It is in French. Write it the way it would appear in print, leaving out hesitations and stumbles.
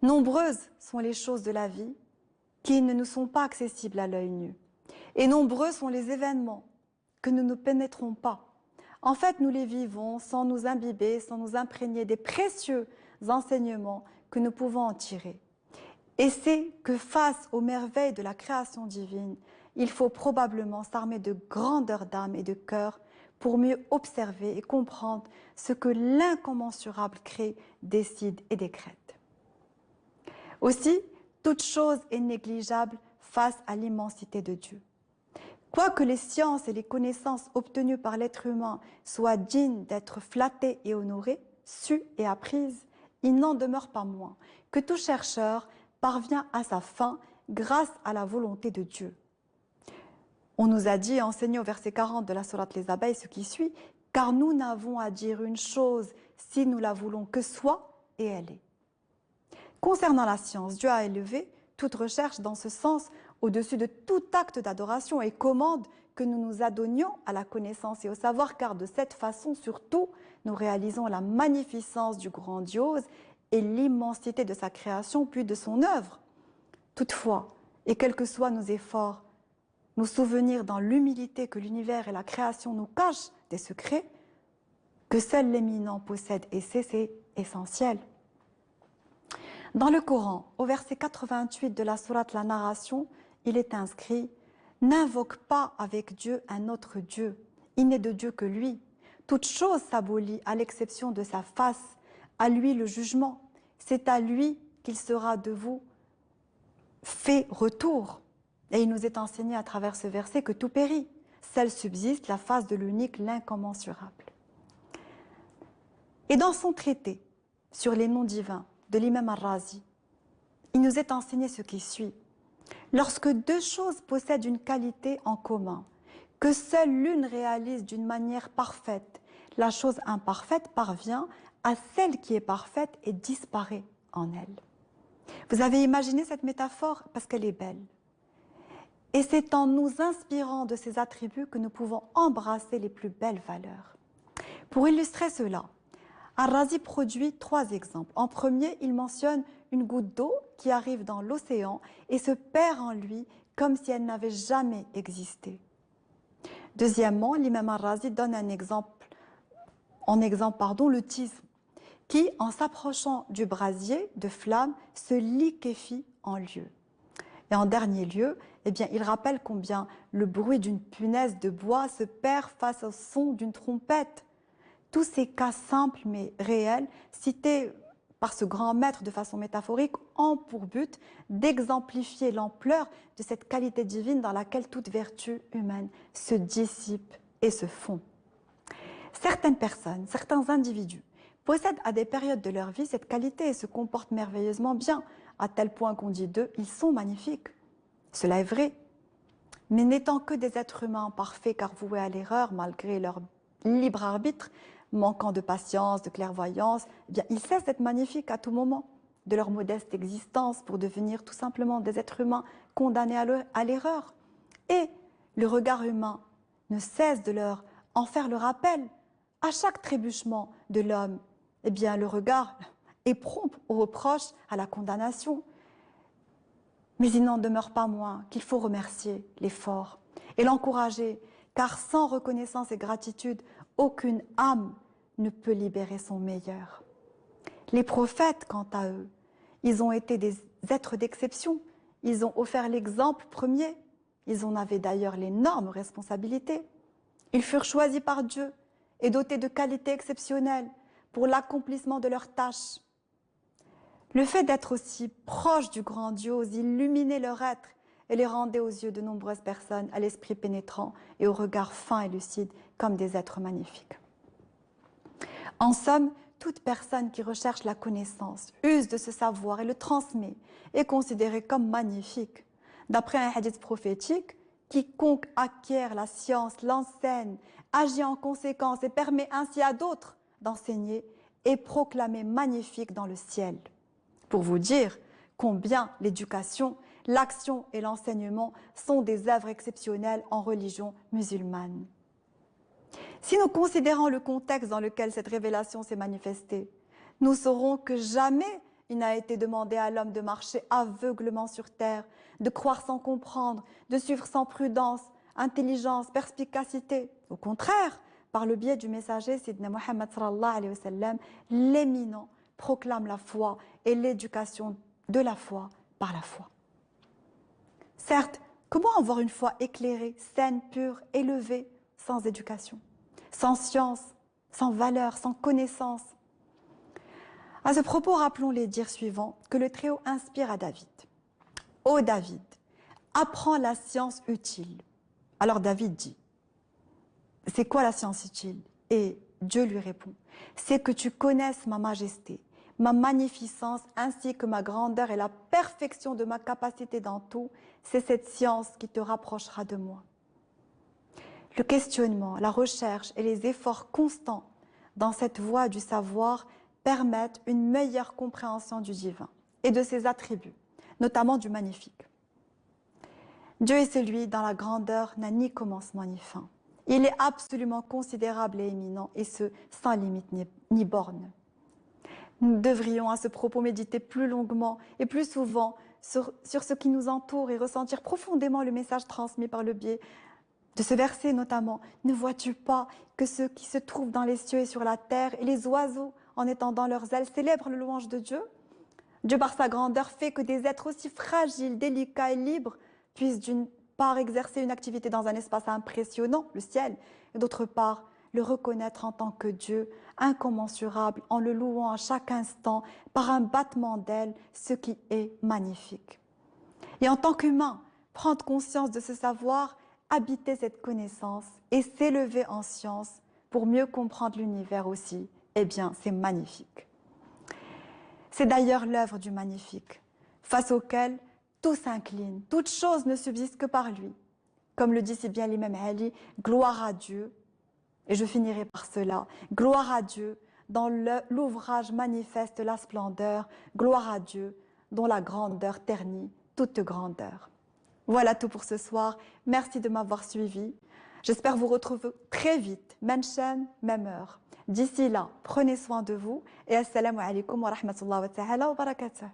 Nombreuses sont les choses de la vie qui ne nous sont pas accessibles à l'œil nu. Et nombreux sont les événements que nous ne pénétrons pas. En fait, nous les vivons sans nous imbiber, sans nous imprégner des précieux enseignements que nous pouvons en tirer. Et c'est que face aux merveilles de la création divine, il faut probablement s'armer de grandeur d'âme et de cœur pour mieux observer et comprendre ce que l'incommensurable crée, décide et décrète. Aussi, toute chose est négligeable face à l'immensité de Dieu. Quoique les sciences et les connaissances obtenues par l'être humain soient dignes d'être flattées et honorées, sues et apprises, il n'en demeure pas moins que tout chercheur parvient à sa fin grâce à la volonté de Dieu. On nous a dit, enseigné au verset 40 de la sourate Les Abeilles, ce qui suit, « Car nous n'avons à dire une chose si nous la voulons que soit, et elle est. » Concernant la science, Dieu a élevé toute recherche dans ce sens au-dessus de tout acte d'adoration et commande que nous nous adonnions à la connaissance et au savoir, car de cette façon, surtout, nous réalisons la magnificence du grandiose et l'immensité de sa création, puis de son œuvre. Toutefois, et quels que soient nos efforts, nous souvenir dans l'humilité que l'univers et la création nous cachent des secrets que seul l'éminent possède, et c'est essentiel. Dans le Coran, au verset 88 de la sourate La Narration, il est inscrit « N'invoque pas avec Dieu un autre Dieu, il n'est de Dieu que lui. Toute chose s'abolit à l'exception de sa face, à lui le jugement. C'est à lui qu'il sera de vous fait retour. » Et il nous est enseigné à travers ce verset que tout périt. Seule subsiste la face de l'unique, l'incommensurable. Et dans son traité sur les noms divins de l'imam Al-Razi, il nous est enseigné ce qui suit. Lorsque deux choses possèdent une qualité en commun, que seule l'une réalise d'une manière parfaite, la chose imparfaite parvient à celle qui est parfaite et disparaît en elle. Vous avez imaginé cette métaphore parce qu'elle est belle. Et c'est en nous inspirant de ces attributs que nous pouvons embrasser les plus belles valeurs. Pour illustrer cela, Al-Razi produit 3 exemples. En premier, il mentionne une goutte d'eau qui arrive dans l'océan et se perd en lui comme si elle n'avait jamais existé. Deuxièmement, l'imam Al-Razi donne un exemple, l'autisme, qui, en s'approchant du brasier de flamme, se liquéfie en lieu. Et en dernier lieu, il rappelle combien le bruit d'une punaise de bois se perd face au son d'une trompette. Tous ces cas simples mais réels, cités par ce grand maître de façon métaphorique, ont pour but d'exemplifier l'ampleur de cette qualité divine dans laquelle toute vertu humaine se dissipe et se fond. Certaines personnes, certains individus, possèdent à des périodes de leur vie cette qualité et se comportent merveilleusement bien, à tel point qu'on dit d'eux, ils sont magnifiques. Cela est vrai, mais n'étant que des êtres humains parfaits car voués à l'erreur malgré leur libre arbitre, manquant de patience, de clairvoyance, ils cessent d'être magnifiques à tout moment de leur modeste existence pour devenir tout simplement des êtres humains condamnés à l'erreur. Et le regard humain ne cesse de leur en faire le rappel. À chaque trébuchement de l'homme, le regard est prompt au reproche, à la condamnation. Mais il n'en demeure pas moins qu'il faut remercier l'effort et l'encourager, car sans reconnaissance et gratitude, aucune âme ne peut libérer son meilleur. Les prophètes, quant à eux, ils ont été des êtres d'exception. Ils ont offert l'exemple premier. Ils en avaient d'ailleurs l'énorme responsabilité. Ils furent choisis par Dieu et dotés de qualités exceptionnelles pour l'accomplissement de leurs tâches. Le fait d'être aussi proche du grandiose illuminait leur être et les rendait aux yeux de nombreuses personnes à l'esprit pénétrant et au regard fin et lucide comme des êtres magnifiques. En somme, toute personne qui recherche la connaissance, use de ce savoir et le transmet est considérée comme magnifique. D'après un hadith prophétique, quiconque acquiert la science, l'enseigne, agit en conséquence et permet ainsi à d'autres d'enseigner est proclamé magnifique dans le ciel. Pour vous dire combien l'éducation, l'action et l'enseignement sont des œuvres exceptionnelles en religion musulmane. Si nous considérons le contexte dans lequel cette révélation s'est manifestée, nous saurons que jamais il n'a été demandé à l'homme de marcher aveuglement sur terre, de croire sans comprendre, de suivre sans prudence, intelligence, perspicacité. Au contraire, par le biais du messager Sidna Muhammad sallallahu alayhi wa sallam, l'éminent proclame la foi et l'éducation de la foi par la foi. Certes, comment avoir une foi éclairée, saine, pure, élevée, sans éducation, sans science, sans valeur, sans connaissance? À ce propos, rappelons les dires suivants que le Très-Haut inspire à David. « Ô David, apprends la science utile. » Alors David dit, « C'est quoi la science utile ?» Et Dieu lui répond, « C'est que tu connaisses ma majesté, ma magnificence ainsi que ma grandeur et la perfection de ma capacité dans tout. C'est cette science qui te rapprochera de moi. » Le questionnement, la recherche et les efforts constants dans cette voie du savoir permettent une meilleure compréhension du divin et de ses attributs, notamment du magnifique. Dieu est celui dont la grandeur n'a ni commencement ni fin. Il est absolument considérable et éminent, et ce, sans limite ni borne. Nous devrions à ce propos méditer plus longuement et plus souvent sur ce qui nous entoure et ressentir profondément le message transmis par le biais de ce verset notamment. Ne vois-tu pas que ceux qui se trouvent dans les cieux et sur la terre et les oiseaux, en étendant leurs ailes, célèbrent le louange de Dieu? Dieu, par sa grandeur, fait que des êtres aussi fragiles, délicats et libres puissent d'une part exercer une activité dans un espace impressionnant, le ciel, et d'autre part le reconnaître en tant que Dieu, incommensurable, en le louant à chaque instant par un battement d'ailes, ce qui est magnifique. Et en tant qu'humain, prendre conscience de ce savoir, habiter cette connaissance et s'élever en science pour mieux comprendre l'univers aussi, eh bien, c'est magnifique. C'est d'ailleurs l'œuvre du magnifique, face auquel tout s'incline, toute chose ne subsiste que par lui. Comme le dit si bien l'imam Ali, gloire à Dieu, et je finirai par cela, gloire à Dieu, dans l'ouvrage manifeste la splendeur, gloire à Dieu, dont la grandeur ternit toute grandeur. Voilà tout pour ce soir, merci de m'avoir suivi. J'espère vous retrouver très vite, même chaîne, même heure. D'ici là, prenez soin de vous et assalamu alaikum wa rahmatullahi wa ta'ala wa barakatuh.